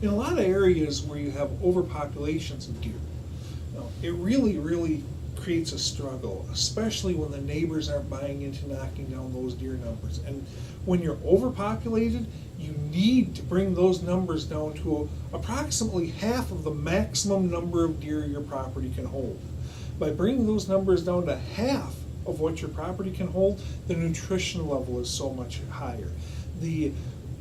In a lot of areas where you have overpopulations of deer, it really creates a struggle, especially when the neighbors aren't buying into knocking down those deer numbers. And when you're overpopulated, you need to bring those numbers down to approximately half of the maximum number of deer your property can hold. By bringing those numbers down to half of what your property can hold, the nutrition level is so much higher. The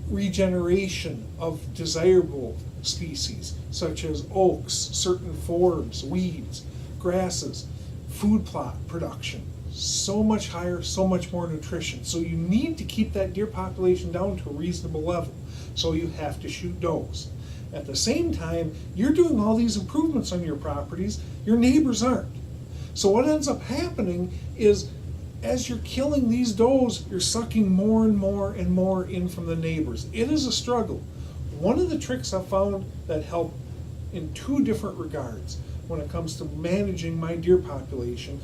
regeneration of desirable species, such as oaks, certain forbs, weeds, grasses, food plot production, so much higher, so much more nutrition. So you need to keep that deer population down to a reasonable level. So you have to shoot does. At the same time, you're doing all these improvements on your properties, your neighbors aren't. So what ends up happening is, as you're killing these does, you're sucking more and more and more in from the neighbors. It is a struggle. One of the tricks I've found that help in two different regards when it comes to managing my deer population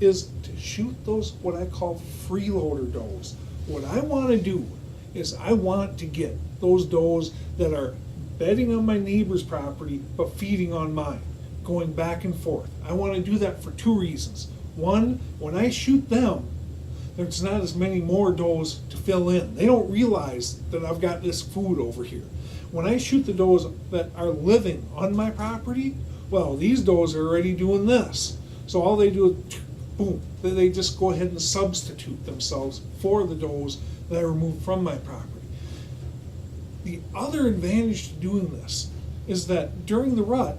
is to shoot those what I call freeloader does. What I want to do is I want to get those does that are bedding on my neighbor's property but feeding on mine, going back and forth. I want to do that for two reasons. One, when I shoot them, there's not as many more does to fill in. They don't realize that I've got this food over here. When I shoot the does that are living on my property, well, these does are already doing this. So all they do is, boom, they just go ahead and substitute themselves for the does that I removed from my property. The other advantage to doing this is that during the rut,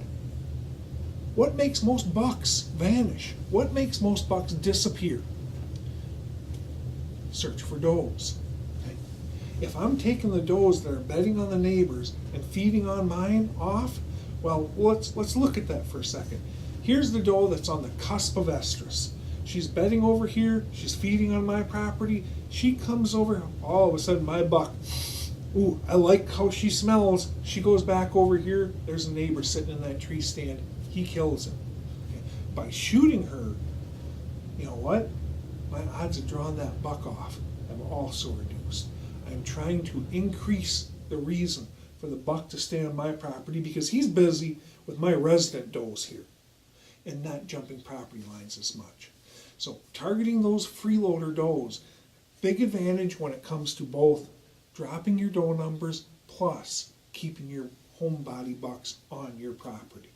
what makes most bucks vanish? What makes most bucks disappear? Search for does. Okay? If I'm taking the does that are bedding on the neighbors and feeding on mine off, well, let's look at that for a second. Here's the doe that's on the cusp of estrus. She's bedding over here, she's feeding on my property. She comes over, all of a sudden my buck, ooh, I like how she smells. She goes back over here, there's a neighbor sitting in that tree stand. He kills him. Okay. By shooting her, you know what? My odds of drawing that buck off have also reduced. I'm trying to increase the reason for the buck to stay on my property because he's busy with my resident does here and not jumping property lines as much. So targeting those freeloader does, big advantage when it comes to both dropping your doe numbers plus keeping your home body bucks on your property.